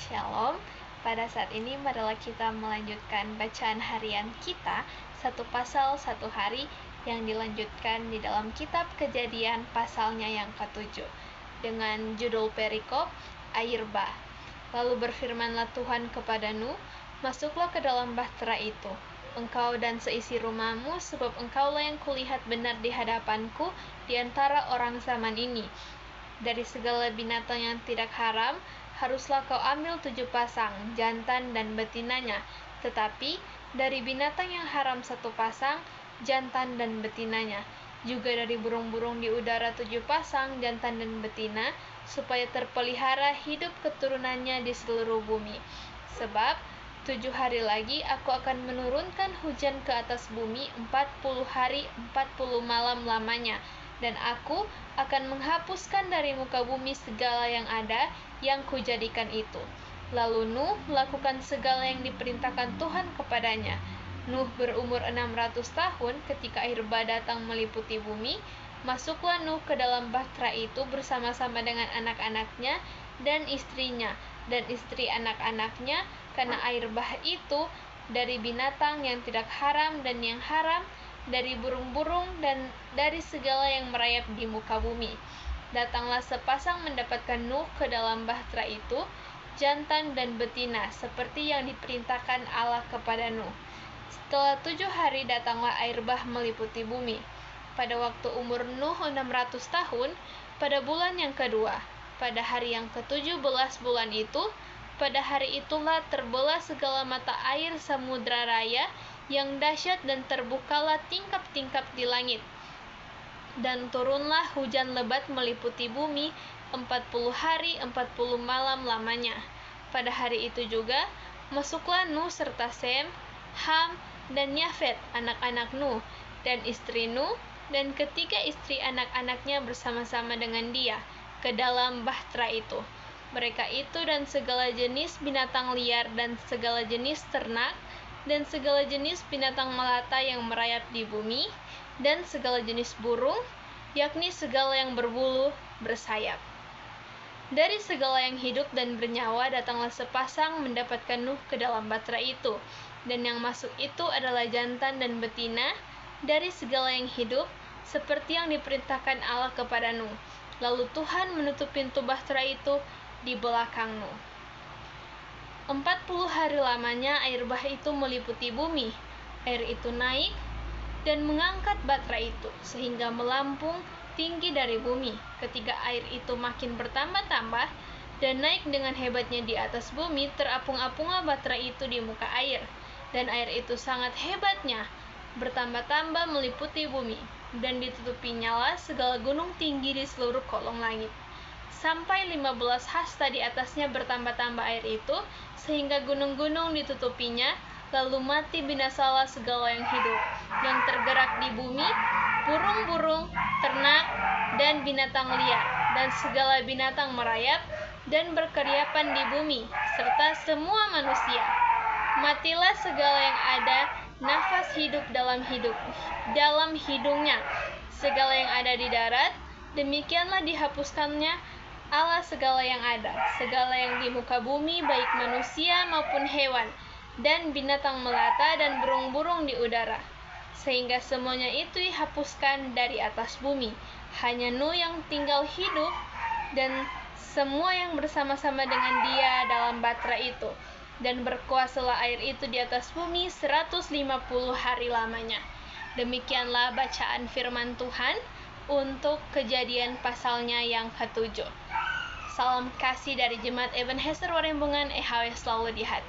Shalom, pada saat ini marilah kita melanjutkan bacaan harian kita, satu pasal satu hari, yang dilanjutkan di dalam kitab Kejadian pasalnya yang ke-7 dengan judul perikop air bah. Lalu berfirmanlah Tuhan kepada Nuh, masuklah ke dalam bahtera itu, engkau dan seisi rumahmu, sebab engkaulah yang kulihat benar di hadapanku di antara orang zaman ini. Dari segala binatang yang tidak haram, haruslah kau ambil 7 pasang, jantan dan betinanya. Tetapi dari binatang yang haram 1 pasang, jantan dan betinanya. Juga dari burung-burung di udara 7 pasang, jantan dan betina, supaya terpelihara hidup keturunannya di seluruh bumi. Sebab 7 hari lagi aku akan menurunkan hujan ke atas bumi 40 hari 40 malam lamanya. Dan aku akan menghapuskan dari muka bumi segala yang ada yang kujadikan itu. Lalu Nuh melakukan segala yang diperintahkan Tuhan kepadanya. Nuh berumur 600 tahun ketika air bah datang meliputi bumi. Masuklah Nuh ke dalam bahtera itu bersama-sama dengan anak-anaknya dan istrinya dan istri anak-anaknya, karena air bah itu dari binatang yang tidak haram dan yang haram, dari burung-burung dan dari segala yang merayap di muka bumi. Datanglah sepasang mendapatkan Nuh ke dalam bahtera itu, jantan dan betina, seperti yang diperintahkan Allah kepada Nuh. Setelah 7 hari datanglah air bah meliputi bumi. Pada waktu umur Nuh 600 tahun, pada bulan yang kedua, pada hari yang ke-17 bulan itu, pada hari itulah terbelah segala mata air samudra raya yang dahsyat, dan terbukalah tingkap-tingkap di langit. Dan turunlah hujan lebat meliputi bumi 40 hari 40 malam lamanya. Pada hari itu juga masuklah Nuh serta Sem, Ham, dan Yafet, anak-anak Nuh, dan istri Nuh, dan ketiga istri anak-anaknya bersama-sama dengan dia, ke dalam bahtera itu. Mereka itu dan segala jenis binatang liar dan segala jenis ternak, dan segala jenis binatang melata yang merayap di bumi, dan segala jenis burung, yakni segala yang berbulu, bersayap. Dari segala yang hidup dan bernyawa datanglah sepasang mendapatkan Nuh ke dalam bahtera itu, dan yang masuk itu adalah jantan dan betina dari segala yang hidup, seperti yang diperintahkan Allah kepada Nuh. Lalu Tuhan menutup pintu bahtera itu di belakang Nuh. 40 hari lamanya air bah itu meliputi bumi. Air itu naik dan mengangkat bahtera itu, sehingga melampung tinggi dari bumi. Ketika air itu makin bertambah-tambah dan naik dengan hebatnya di atas bumi, terapung-apunglah bahtera itu di muka air. Dan air itu sangat hebatnya bertambah-tambah meliputi bumi, dan ditutupinya segala gunung tinggi di seluruh kolong langit, sampai 15 hasta di atasnya bertambah-tambah air itu, sehingga gunung-gunung ditutupinya. Lalu mati binasalah segala yang hidup, yang tergerak di bumi, burung-burung, ternak, dan binatang liar, dan segala binatang merayap dan berkeriapan di bumi, serta semua manusia. Matilah segala yang ada nafas hidup dalam hidungnya, segala yang ada di darat. Demikianlah dihapuskannya Allah segala yang ada, segala yang di muka bumi, baik manusia maupun hewan, dan binatang melata dan burung-burung di udara, sehingga semuanya itu dihapuskan dari atas bumi. Hanya Nuh yang tinggal hidup, dan semua yang bersama-sama dengan dia dalam bahtera itu, dan berkuasalah air itu di atas bumi 150 hari lamanya. Demikianlah bacaan firman Tuhan untuk Kejadian pasalnya yang ke-7. Salam kasih dari Jemaat Ebenezer Warembungan, EHW selalu di hati.